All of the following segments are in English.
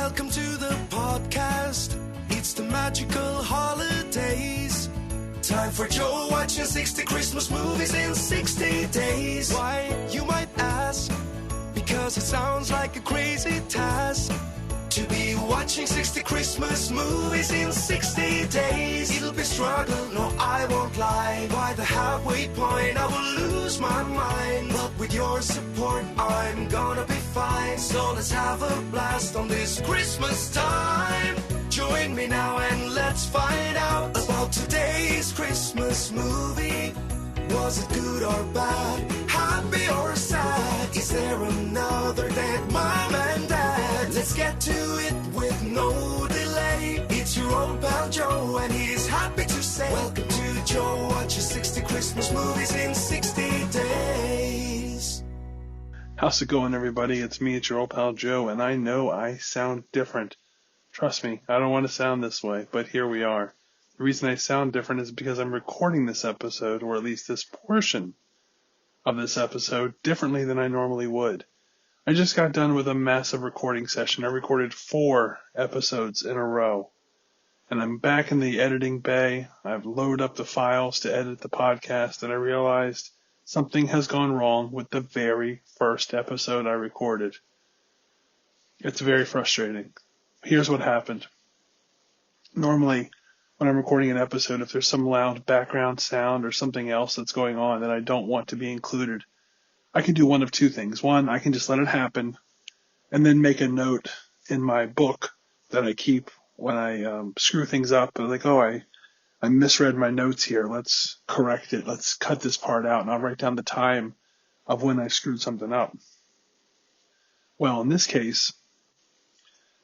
Welcome to the podcast. It's the magical holidays. Time for Joe watching 60 Christmas movies in 60 days. Why, you might ask? Because it sounds like a crazy task to be watching 60 Christmas movies in 60 days. It'll be struggle, no I won't lie. By the halfway point I will lose my mind, but with your support I'm gonna be fine. So let's have a blast on this Christmas time. Join me now and let's find out about today's Christmas movie. Was it good or bad? Happy or sad? Is there another dead mom and dad? Let's get to it with no delay. It's your old pal Joe and he's happy to say welcome to Joe watches 60 Christmas movies in 60 days. How's it going, everybody? It's me, it's your old pal Joe, and I know I sound different. Trust me, I don't want to sound this way, but here we are. The reason I sound different is because I'm recording this episode, or at least this portion of this episode, differently than I normally would. I just got done with a massive recording session. I recorded 4 episodes in a row. And I'm back in the editing bay. I've loaded up the files to edit the podcast, and I realized something has gone wrong with the very first episode I recorded. It's very frustrating. Here's what happened. Normally, when I'm recording an episode, if there's some loud background sound or something else that's going on that I don't want to be included, I can do one of 2 things. One, I can just let it happen and then make a note in my book that I keep when I screw things up. Like, oh, I misread my notes here. Let's correct it. Let's cut this part out. And I'll write down the time of when I screwed something up. Well, in this case,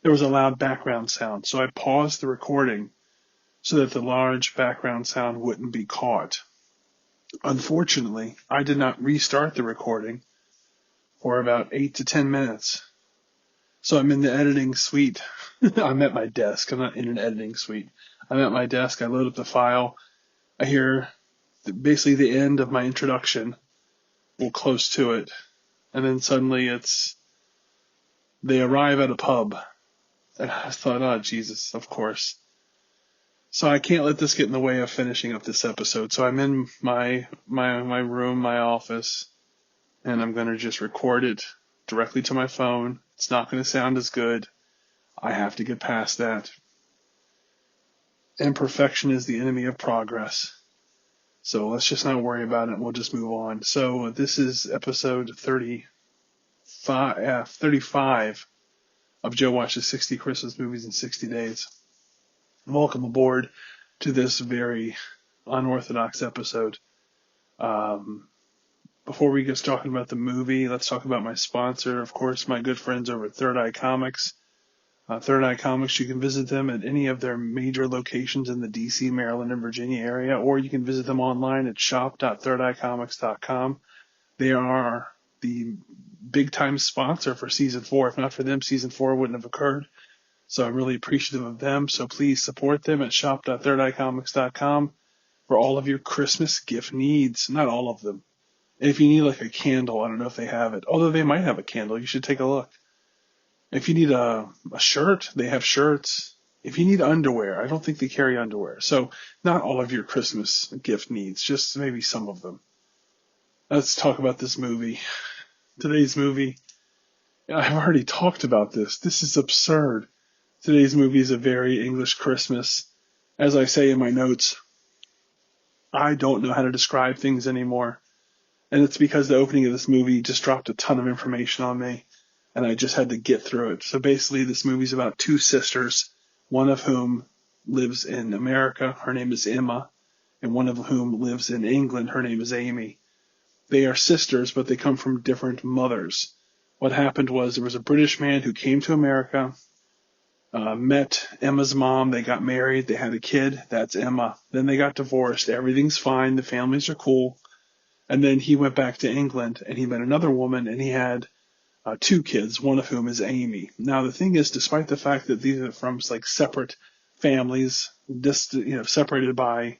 there was a loud background sound. So I paused the recording so that the large background sound wouldn't be caught. Unfortunately, I did not restart the recording for about 8 to 10 minutes. So I'm in the editing suite. I'm at my desk. I'm not in an editing suite. I'm at my desk. I load up the file. I hear basically the end of my introduction, or close to it. And then suddenly they arrive at a pub. And I thought, oh, Jesus, of course. So I can't let this get in the way of finishing up this episode. So I'm in my room, my office, and I'm going to just record it directly to my phone. It's not going to sound as good. I have to get past that. Imperfection is the enemy of progress. So let's just not worry about it. We'll just move on. So this is episode 35 of Joe Watches 60 Christmas Movies in 60 Days. Welcome aboard to this very unorthodox episode. Before we get talking about the movie, let's talk about my sponsor. Of course, my good friends over at Third Eye Comics. Third Eye Comics, you can visit them at any of their major locations in the DC, Maryland, and Virginia area, or you can visit them online at shop.thirdeyecomics.com. They are the big-time sponsor for Season 4. If not for them, Season 4 wouldn't have occurred. So I'm really appreciative of them. So please support them at shop.thirdeyecomics.com for all of your Christmas gift needs. Not all of them. If you need like a candle, I don't know if they have it. Although they might have a candle, you should take a look. If you need a shirt, they have shirts. If you need underwear, I don't think they carry underwear. So not all of your Christmas gift needs, just maybe some of them. Let's talk about this movie. Today's movie, I've already talked about this. This is absurd. Today's movie is a very English Christmas. As I say in my notes, I don't know how to describe things anymore. And it's because the opening of this movie just dropped a ton of information on me, and I just had to get through it. So basically, this movie's about 2 sisters, one of whom lives in America. Her name is Emma, and one of whom lives in England. Her name is Amy. They are sisters, but they come from different mothers. What happened was there was a British man who came to America, met Emma's mom, they got married, they had a kid, that's Emma. Then they got divorced, everything's fine, the families are cool. And then he went back to England and he met another woman and he had 2 kids, one of whom is Amy. Now the thing is, despite the fact that these are from like separate families, separated by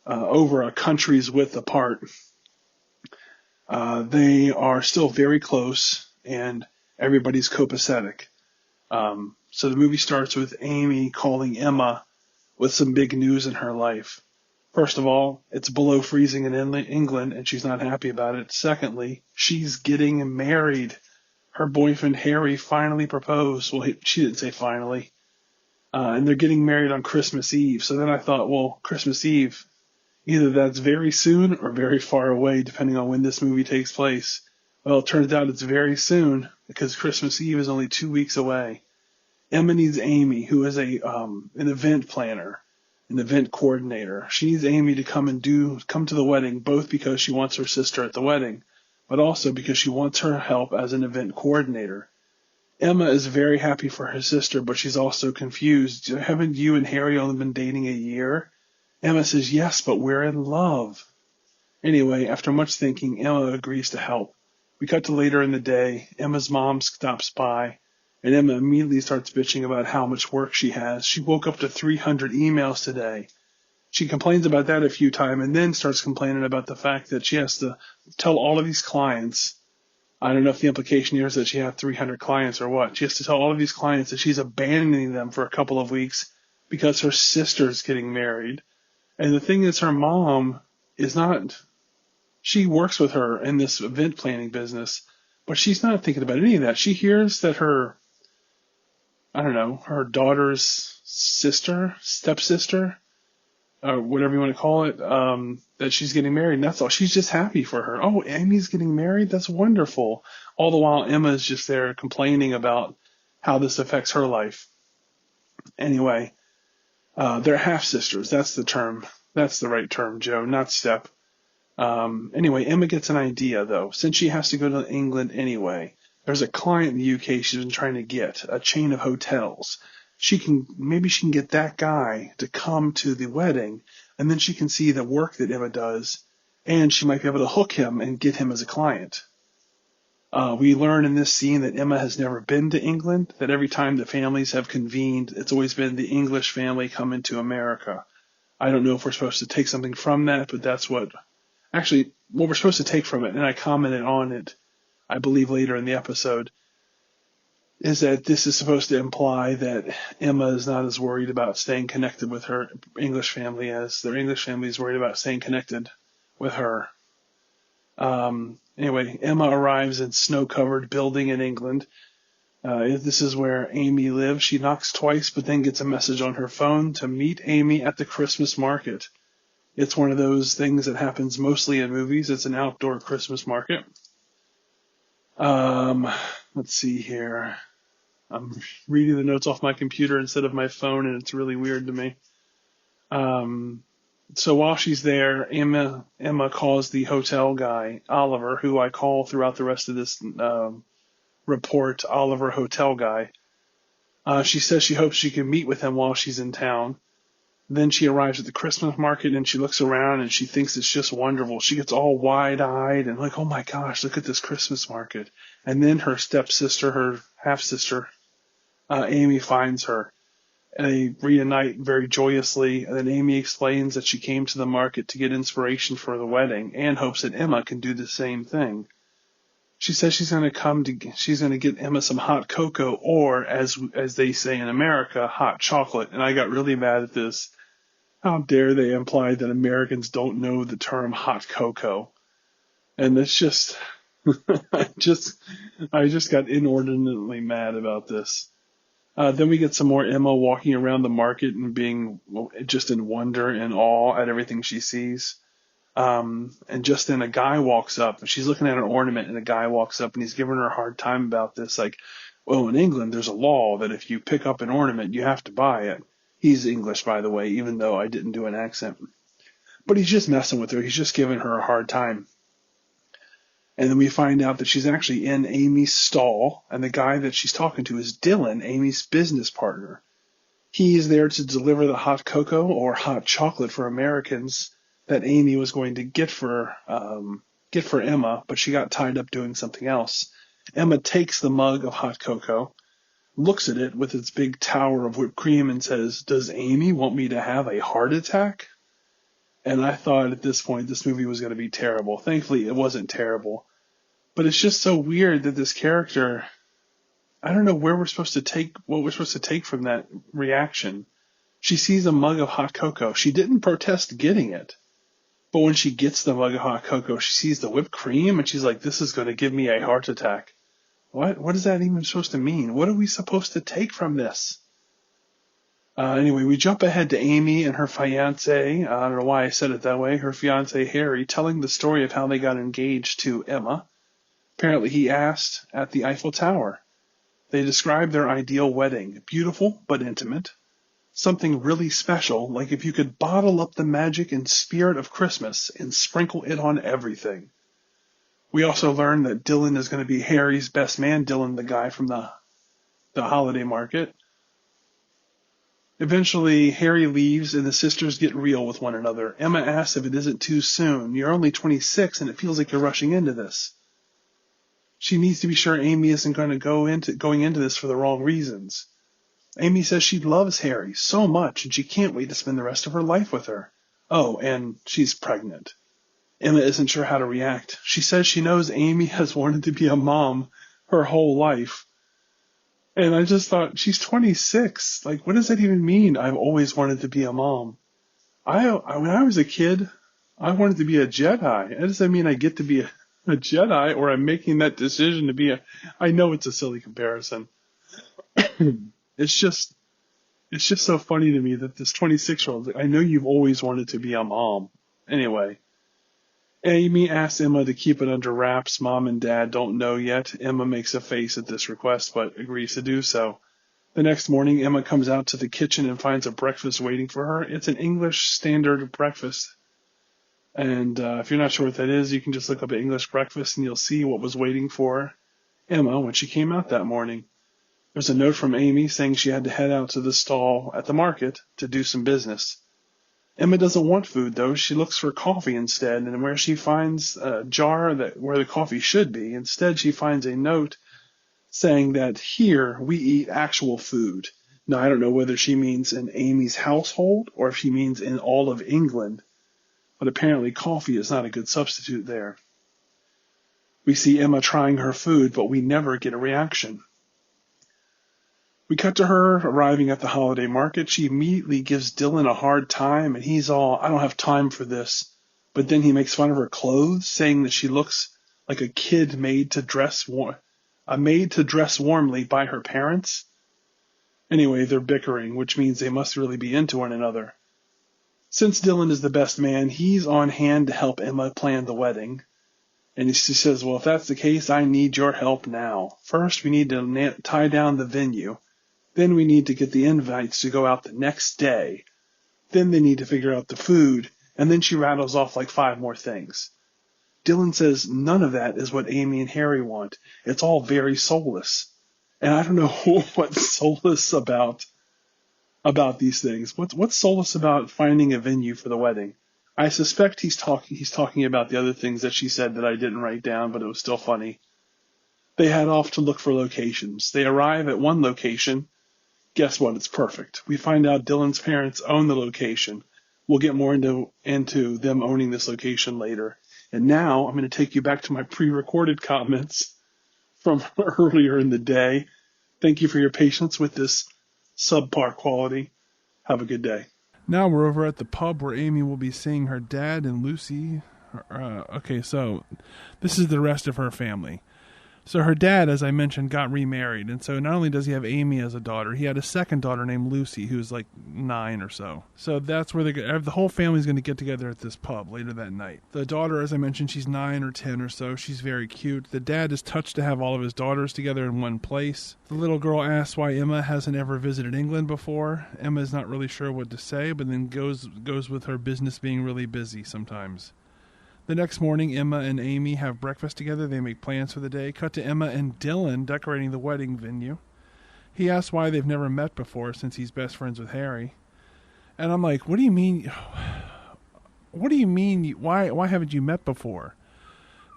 over a country's width apart, they are still very close and everybody's copacetic. So the movie starts with Amy calling Emma with some big news in her life. First of all, it's below freezing in England, and she's not happy about it. Secondly, she's getting married. Her boyfriend Harry finally proposed. Well, she didn't say finally. And they're getting married on Christmas Eve. So then I thought, well, Christmas Eve, either that's very soon or very far away, depending on when this movie takes place. Well, it turns out it's very soon because Christmas Eve is only 2 weeks away. Emma needs Amy, who is an event planner, an event coordinator. She needs Amy to come to the wedding, both because she wants her sister at the wedding, but also because she wants her help as an event coordinator. Emma is very happy for her sister, but she's also confused. Haven't you and Harry only been dating a year? Emma says, yes, but we're in love. Anyway, after much thinking, Emma agrees to help. We cut to later in the day. Emma's mom stops by, and Emma immediately starts bitching about how much work she has. She woke up to 300 emails today. She complains about that a few times and then starts complaining about the fact that she has to tell all of these clients. I don't know if the implication here is that she has 300 clients or what. She has to tell all of these clients that she's abandoning them for a couple of weeks because her sister's getting married. And the thing is, her mom is not, she works with her in this event planning business, but she's not thinking about any of that. She hears that her daughter's sister, stepsister, or whatever you want to call it, that she's getting married, and that's all. She's just happy for her. Oh, Amy's getting married? That's wonderful. All the while, Emma is just there complaining about how this affects her life. Anyway, they're half-sisters. That's the term. That's the right term, Joe, not step. Anyway, Emma gets an idea, though. Since she has to go to England anyway, there's a client in the UK she's been trying to get, a chain of hotels. Maybe she can get that guy to come to the wedding, and then she can see the work that Emma does, and she might be able to hook him and get him as a client. We learn in this scene that Emma has never been to England, that every time the families have convened, it's always been the English family coming to America. I don't know if we're supposed to take something from that, but that's what we're supposed to take from it, and I commented on it, I believe, later in the episode, is that this is supposed to imply that Emma is not as worried about staying connected with her English family as their English family is worried about staying connected with her. Anyway, Emma arrives in snow-covered building in England. This is where Amy lives. She knocks twice, but then gets a message on her phone to meet Amy at the Christmas market. It's one of those things that happens mostly in movies. It's an outdoor Christmas market. Let's see here. I'm reading the notes off my computer instead of my phone, and it's really weird to me. So while she's there, Emma calls the hotel guy, Oliver, who I call throughout the rest of this report, Oliver Hotel Guy. She says she hopes she can meet with him while she's in town. Then she arrives at the Christmas market, and she looks around, and she thinks it's just wonderful. She gets all wide-eyed and like, oh my gosh, look at this Christmas market. And then her stepsister, her half-sister, Amy, finds her. And they reunite very joyously, and then Amy explains that she came to the market to get inspiration for the wedding and hopes that Emma can do the same thing. She says she's going to get Emma some hot cocoa, or as they say in America, hot chocolate. And I got really mad at this. How dare they imply that Americans don't know the term hot cocoa? And it's just, I just got inordinately mad about this. Then we get some more Emma walking around the market and being just in wonder and awe at everything she sees. And just then a guy walks up, and she's looking at an ornament, and a guy walks up, and he's giving her a hard time about this. Like, well, in England, there's a law that if you pick up an ornament, you have to buy it. He's English, by the way, even though I didn't do an accent. But he's just messing with her. He's just giving her a hard time. And then we find out that she's actually in Amy's stall, and the guy that she's talking to is Dylan, Amy's business partner. He is there to deliver the hot cocoa, or hot chocolate for Americans, that Amy was going to get for Emma, but she got tied up doing something else. Emma takes the mug of hot cocoa, looks at it with its big tower of whipped cream, and says, "Does Amy want me to have a heart attack?" And I thought at this point this movie was going to be terrible. Thankfully, it wasn't terrible. But it's just so weird that this character I don't know where we're supposed to take, what we're supposed to take from that reaction. She sees a mug of hot cocoa. She didn't protest getting it. But when she gets the mug of hot cocoa, she sees the whipped cream and she's like, this is going to give me a heart attack. What is that even supposed to mean? What are we supposed to take from this? Anyway, we jump ahead to Amy and her fiance. I don't know why I said it that way. Her fiance, Harry, telling the story of how they got engaged to Emma. Apparently he asked at the Eiffel Tower. They described their ideal wedding. Beautiful, but intimate. Something really special, like if you could bottle up the magic and spirit of Christmas and sprinkle it on everything. We also learned that Dylan is going to be Harry's best man, Dylan, the guy from the holiday market. Eventually, Harry leaves and the sisters get real with one another. Emma asks if it isn't too soon. You're only 26 and it feels like you're rushing into this. She needs to be sure Amy isn't going into this for the wrong reasons. Amy says she loves Harry so much and she can't wait to spend the rest of her life with her. Oh, and she's pregnant. Emma isn't sure how to react. She says she knows Amy has wanted to be a mom her whole life. And I just thought, she's 26. Like, what does that even mean? I've always wanted to be a mom. When I was a kid, I wanted to be a Jedi. That doesn't mean I get to be a Jedi or I'm making that decision to be I know it's a silly comparison. It's just so funny to me that this 26-year-old, I know you've always wanted to be a mom. Anyway, Amy asks Emma to keep it under wraps. Mom and Dad don't know yet. Emma makes a face at this request, but agrees to do so. The next morning, Emma comes out to the kitchen and finds a breakfast waiting for her. It's an English standard breakfast. And if you're not sure what that is, you can just look up English breakfast and you'll see what was waiting for Emma when she came out that morning. There's a note from Amy saying she had to head out to the stall at the market to do some business. Emma doesn't want food, though. She looks for coffee instead, and where she finds a jar where the coffee should be, instead she finds a note saying that here we eat actual food. Now, I don't know whether she means in Amy's household or if she means in all of England, but apparently coffee is not a good substitute there. We see Emma trying her food, but we never get a reaction. We cut to her arriving at the holiday market. She immediately gives Dylan a hard time, and he's all, I don't have time for this. But then he makes fun of her clothes, saying that she looks like a kid made to dress warmly by her parents. Anyway, they're bickering, which means they must really be into one another. Since Dylan is the best man, he's on hand to help Emma plan the wedding. And she says, well, if that's the case, I need your help now. First, we need to tie down the venue. Then we need to get the invites to go out the next day. Then they need to figure out the food. And then she rattles off like 5 more things. Dylan says none of that is what Amy and Harry want. It's all very soulless. And I don't know what's soulless about these things. What's soulless about finding a venue for the wedding? I suspect he's talking about the other things that she said that I didn't write down, but it was still funny. They head off to look for locations. They arrive at one location. Guess what? It's perfect. We find out Dylan's parents own the location. We'll get more into them owning this location later. And now I'm going to take you back to my pre-recorded comments from earlier in the day. Thank you for your patience with this subpar quality. Have a good day. Now we're over at the pub where Amy will be seeing her dad and Lucy. Okay, so this is the rest of her family. So her dad, as I mentioned, got remarried. And so not only does he have Amy as a daughter, he had a second daughter named Lucy, who's like 9 or so. So that's where the whole family's going to get together at this pub later that night. The daughter, as I mentioned, she's 9 or 10 or so. She's very cute. The dad is touched to have all of his daughters together in one place. The little girl asks why Emma hasn't ever visited England before. Emma's not really sure what to say, but then goes with her business being really busy sometimes. The next morning, Emma and Amy have breakfast together. They make plans for the day. Cut to Emma and Dylan decorating the wedding venue. He asks why they've never met before since he's best friends with Harry. And I'm like, what do you mean? What do you mean? Why haven't you met before?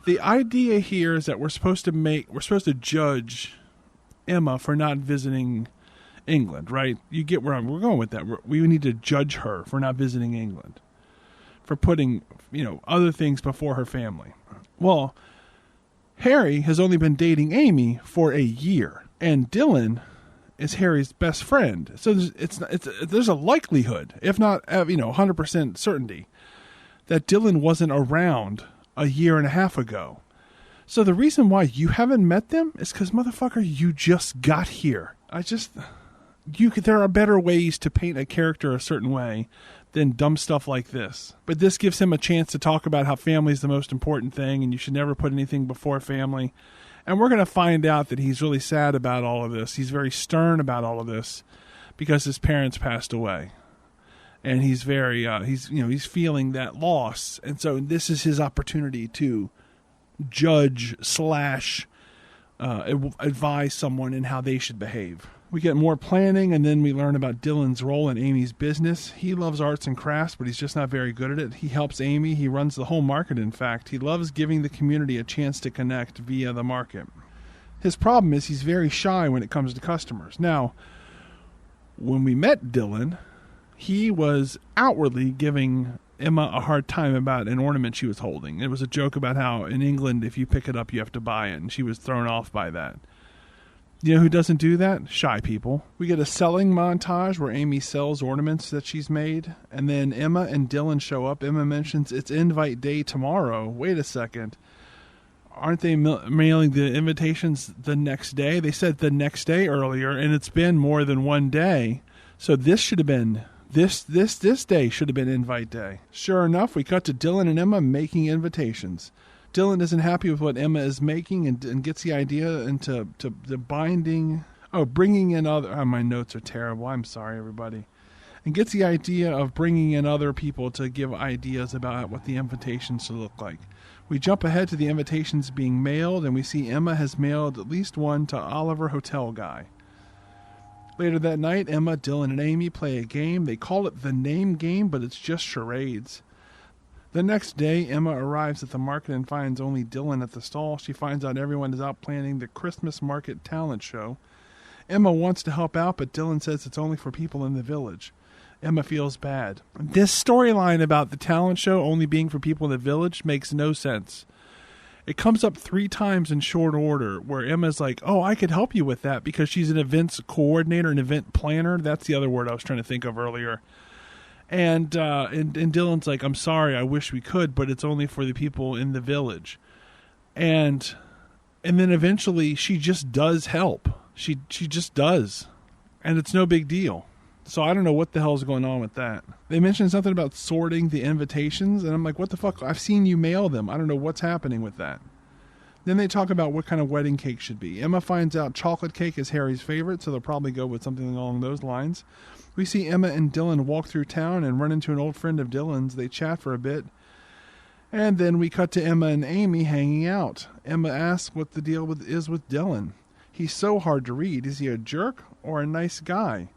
The idea here is that we're supposed to judge Emma for not visiting England, right? You get where we're going with that. We need to judge her for not visiting England, for putting, other things before her family. Well, Harry has only been dating Amy for a year. And Dylan is Harry's best friend. So there's a likelihood, if not 100% certainty, that Dylan wasn't around a year and a half ago. So the reason why you haven't met them is because, motherfucker, you just got here. There are better ways to paint a character a certain way than dumb stuff like this. But this gives him a chance to talk about how family is the most important thing and you should never put anything before family. And we're going to find out that he's really sad about all of this. He's very stern about all of this because his parents passed away. And he's very, he's feeling that loss. And so this is his opportunity to judge / advise someone in how they should behave. We get more planning, and then we learn about Dylan's role in Amy's business. He loves arts and crafts, but he's just not very good at it. He helps Amy. He runs the whole market, in fact. He loves giving the community a chance to connect via the market. His problem is he's very shy when it comes to customers. Now, when we met Dylan, he was outwardly giving Emma a hard time about an ornament she was holding. It was a joke about how in England, if you pick it up, you have to buy it, and she was thrown off by that. You know who doesn't do that? Shy people. We get a selling montage where Amy sells ornaments that she's made, and then Emma and Dylan show up. Emma mentions it's invite day tomorrow. Wait a second. Aren't they mailing the invitations the next day? They said the next day earlier, and it's been more than one day. So this should have been, this day should have been invite day. Sure enough, we cut to Dylan and Emma making invitations. Dylan isn't happy with what Emma is making and gets the idea into the bringing in other... my notes are terrible. I'm sorry, everybody. And gets the idea of bringing in other people to give ideas about what the invitations should look like. We jump ahead to the invitations being mailed, and we see Emma has mailed at least one to Oliver Hotel Guy. Later that night, Emma, Dylan, and Amy play a game. They call it the name game, but it's just charades. The next day, Emma arrives at the market and finds only Dylan at the stall. She finds out everyone is out planning the Christmas market talent show. Emma wants to help out, but Dylan says it's only for people in the village. Emma feels bad. This storyline about the talent show only being for people in the village makes no sense. It comes up 3 times in short order where Emma's like, oh, I could help you with that because she's an events coordinator, an event planner. That's the other word I was trying to think of earlier. And Dylan's like, I'm sorry, I wish we could, but it's only for the people in the village. And then eventually she just does help. She just does. And it's no big deal. So I don't know what the hell's going on with that. They mentioned something about sorting the invitations, and I'm like, what the fuck? I've seen you mail them. I don't know what's happening with that. Then they talk about what kind of wedding cake should be. Emma finds out chocolate cake is Harry's favorite, so they'll probably go with something along those lines. We see Emma and Dylan walk through town and run into an old friend of Dylan's. They chat for a bit. And then we cut to Emma and Amy hanging out. Emma asks what the deal is with Dylan. He's so hard to read. Is he a jerk or a nice guy?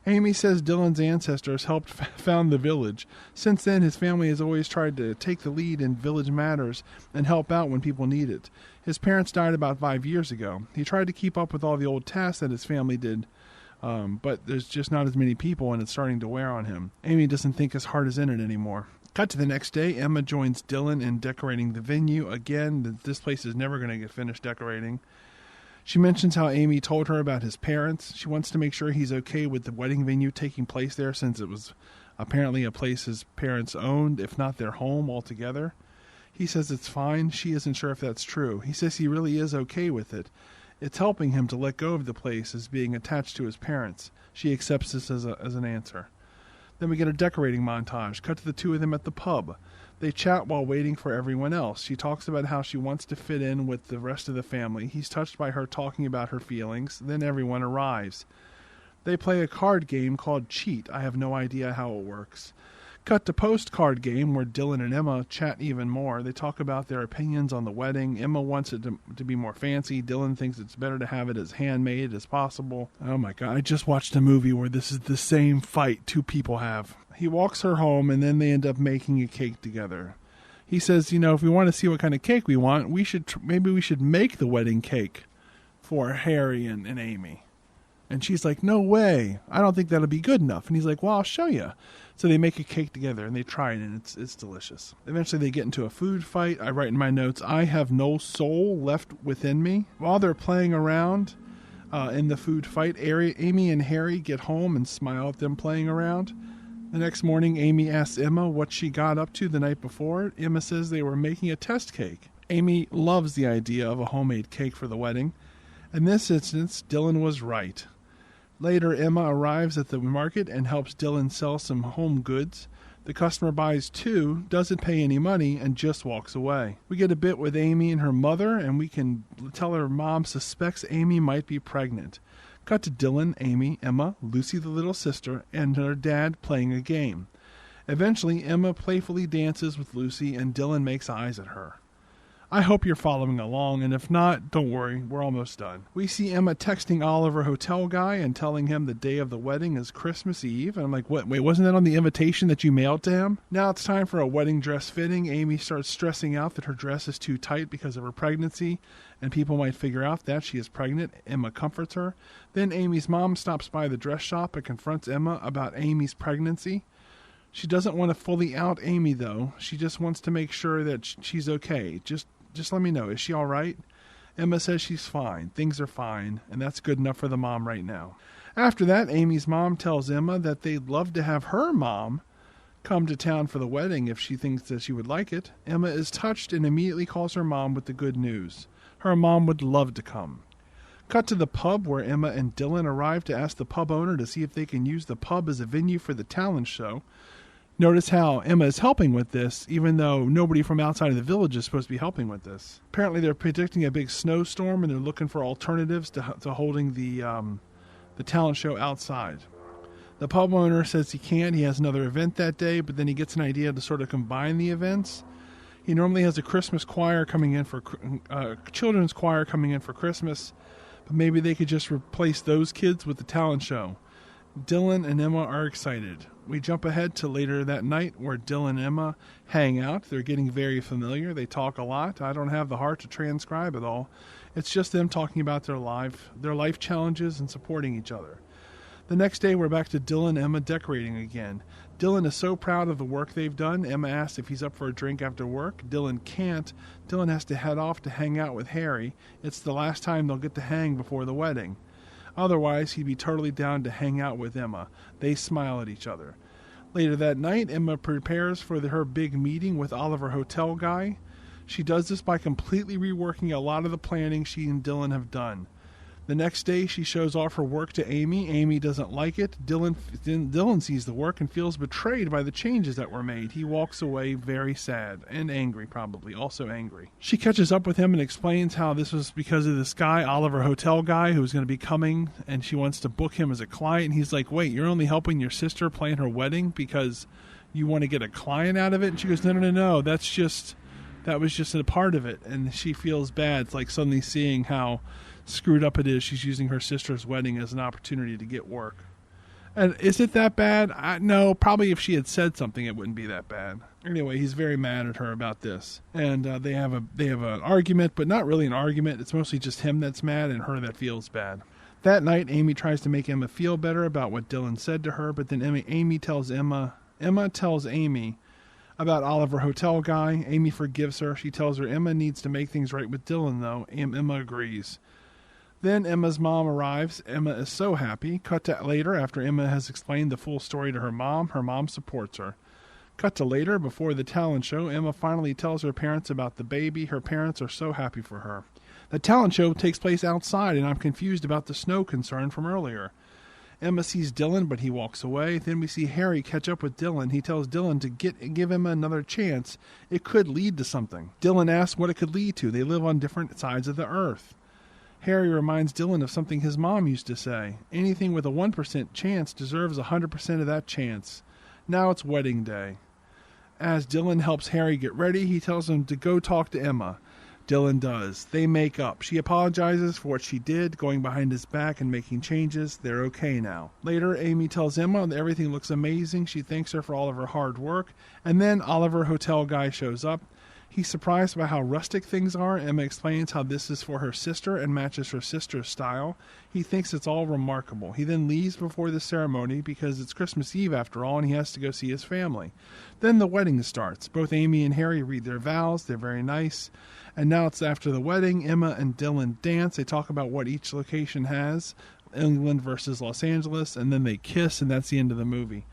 Amy says Dylan's ancestors helped found the village. Since then, his family has always tried to take the lead in village matters and help out when people need it. His parents died about 5 years ago. He tried to keep up with all the old tasks that his family did. But there's just not as many people, and it's starting to wear on him. Amy doesn't think his heart is in it anymore. Cut to the next day. Emma joins Dylan in decorating the venue. Again, this place is never going to get finished decorating. She mentions how Amy told her about his parents. She wants to make sure he's okay with the wedding venue taking place there, since it was apparently a place his parents owned, if not their home altogether. He says it's fine. She isn't sure if that's true. He says he really is okay with it. It's helping him to let go of the place as being attached to his parents. She accepts this as an answer. Then we get a decorating montage. Cut to the two of them at the pub. They chat while waiting for everyone else. She talks about how she wants to fit in with the rest of the family. He's touched by her talking about her feelings. Then everyone arrives. They play a card game called Cheat. I have no idea how it works. Cut to postcard game where Dylan and Emma chat even more. They talk about their opinions on the wedding. Emma wants it to be more fancy. Dylan thinks it's better to have it as handmade as possible. Oh my God, I just watched a movie where this is the same fight 2 people have. He walks her home, and then they end up making a cake together. He says, if we want to see what kind of cake we want, maybe we should make the wedding cake for Harry and Amy. And she's like, no way. I don't think that'll be good enough. And he's like, well, I'll show you. So they make a cake together, and they try it, and it's delicious. Eventually, they get into a food fight. I write in my notes, I have no soul left within me. While they're playing around, In the food fight, Amy and Harry get home and smile at them playing around. The next morning, Amy asks Emma what she got up to the night before. Emma says they were making a test cake. Amy loves the idea of a homemade cake for the wedding. In this instance, Dylan was right. Later, Emma arrives at the market and helps Dylan sell some home goods. The customer buys two, doesn't pay any money, and just walks away. We get a bit with Amy and her mother, and we can tell her mom suspects Amy might be pregnant. Cut to Dylan, Amy, Emma, Lucy the little sister, and her dad playing a game. Eventually, Emma playfully dances with Lucy, and Dylan makes eyes at her. I hope you're following along, and if not, don't worry, we're almost done. We see Emma texting Oliver hotel guy and telling him the day of the wedding is Christmas Eve. And I'm like, what? Wait, wasn't that on the invitation that you mailed to him? Now it's time for a wedding dress fitting. Amy starts stressing out that her dress is too tight because of her pregnancy, and people might figure out that she is pregnant. Emma comforts her. Then Amy's mom stops by the dress shop and confronts Emma about Amy's pregnancy. She doesn't want to fully out Amy, though. She just wants to make sure that she's okay. Just let me know. Is she all right? Emma says she's fine. Things are fine, and that's good enough for the mom right now. After that, Amy's mom tells Emma that they'd love to have her mom come to town for the wedding if she thinks that she would like it. Emma is touched and immediately calls her mom with the good news. Her mom would love to come. Cut to the pub where Emma and Dylan arrive to ask the pub owner to see if they can use the pub as a venue for the talent show. Notice how Emma is helping with this, even though nobody from outside of the village is supposed to be helping with this. Apparently they're predicting a big snowstorm, and they're looking for alternatives to holding the talent show outside. The pub owner says he can't. He has another event that day, but then he gets an idea to sort of combine the events. He normally has a Christmas choir coming in for children's choir coming in for Christmas, but maybe they could just replace those kids with the talent show. Dylan and Emma are excited. We jump ahead to later that night where Dylan and Emma hang out. They're getting very familiar. They talk a lot. I don't have the heart to transcribe it all. It's just them talking about their life challenges and supporting each other. The next day, we're back to Dylan and Emma decorating again. Dylan is so proud of the work they've done. Emma asks if he's up for a drink after work. Dylan can't. Dylan has to head off to hang out with Harry. It's the last time they'll get to hang before the wedding. Otherwise, he'd be totally down to hang out with Emma. They smile at each other. Later that night, Emma prepares for her big meeting with Oliver hotel guy. She does this by completely reworking a lot of the planning she and Dylan have done. The next day, she shows off her work to Amy. Amy doesn't like it. Dylan sees the work and feels betrayed by the changes that were made. He walks away very sad and angry, probably, also angry. She catches up with him and explains how this was because of this guy, Oliver hotel guy, who's going to be coming, and she wants to book him as a client. And he's like, wait, you're only helping your sister plan her wedding because you want to get a client out of it? And she goes, no, that was just a part of it. And she feels bad. It's like suddenly seeing how screwed up it is. She's using her sister's wedding as an opportunity to get work. And is it that bad? No, probably if she had said something, it wouldn't be that bad. Anyway, he's very mad at her about this, and they have an argument, but not really an argument. It's mostly just him that's mad and her that feels bad. That night, Amy tries to make Emma feel better about what Dylan said to her, but then Emma tells Amy about Oliver hotel guy. Amy forgives her. She tells her Emma needs to make things right with Dylan, though. Emma agrees. Then Emma's mom arrives. Emma is so happy. Cut to later after Emma has explained the full story to her mom. Her mom supports her. Cut to later before the talent show. Emma finally tells her parents about the baby. Her parents are so happy for her. The talent show takes place outside, and I'm confused about the snow concern from earlier. Emma sees Dylan, but he walks away. Then we see Harry catch up with Dylan. He tells Dylan to give Emma another chance. It could lead to something. Dylan asks what it could lead to. They live on different sides of the earth. Harry reminds Dylan of something his mom used to say. Anything with a 1% chance deserves 100% of that chance. Now it's wedding day. As Dylan helps Harry get ready, he tells him to go talk to Emma. Dylan does. They make up. She apologizes for what she did, going behind his back and making changes. They're okay now. Later, Amy tells Emma that everything looks amazing. She thanks her for all of her hard work. And then Oliver hotel guy shows up. He's surprised by how rustic things are. Emma explains how this is for her sister and matches her sister's style. He thinks it's all remarkable. He then leaves before the ceremony because it's Christmas Eve after all, and he has to go see his family. Then the wedding starts. Both Amy and Harry read their vows. They're very nice. And now it's after the wedding. Emma and Dylan dance. They talk about what each location has, England versus Los Angeles, and then they kiss, and that's the end of the movie.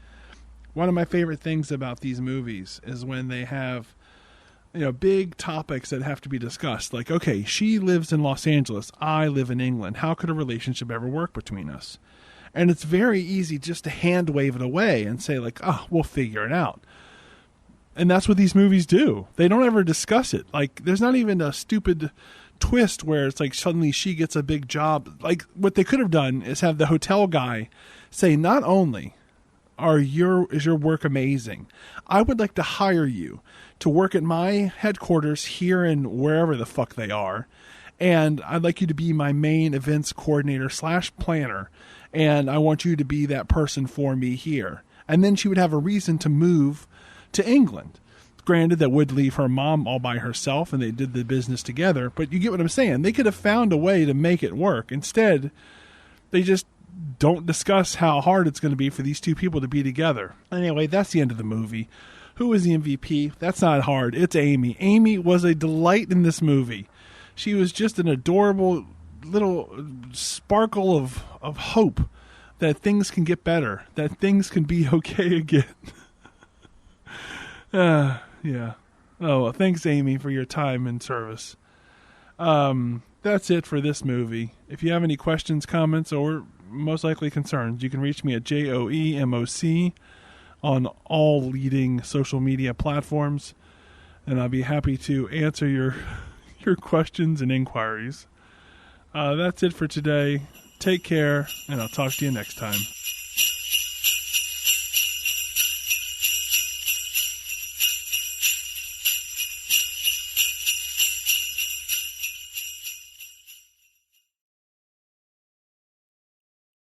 One of my favorite things about these movies is when they have big topics that have to be discussed. Like, okay, she lives in Los Angeles. I live in England. How could a relationship ever work between us? And it's very easy just to hand wave it away and say like, oh, we'll figure it out. And that's what these movies do. They don't ever discuss it. Like, there's not even a stupid twist where it's like suddenly she gets a big job. Like, what they could have done is have the hotel guy say, not only is your work amazing, I would like to hire you to work at my headquarters here in wherever the fuck they are, and I'd like you to be my main events coordinator / planner, and I want you to be that person for me here. And then she would have a reason to move to England. Granted, that would leave her mom all by herself, and they did the business together, but you get what I'm saying. They could have found a way to make it work. Instead, they just don't discuss how hard it's going to be for these two people to be together. Anyway, that's the end of the movie. Who is the MVP? That's not hard. It's Amy. Amy was a delight in this movie. She was just an adorable little sparkle of hope that things can get better, that things can be okay again. Yeah. Oh, well, thanks, Amy, for your time and service. That's it for this movie. If you have any questions, comments, or most likely concerns, you can reach me at JOEMOC on all leading social media platforms, and I'll be happy to answer your questions and inquiries. That's it for today. Take care, and I'll talk to you next time.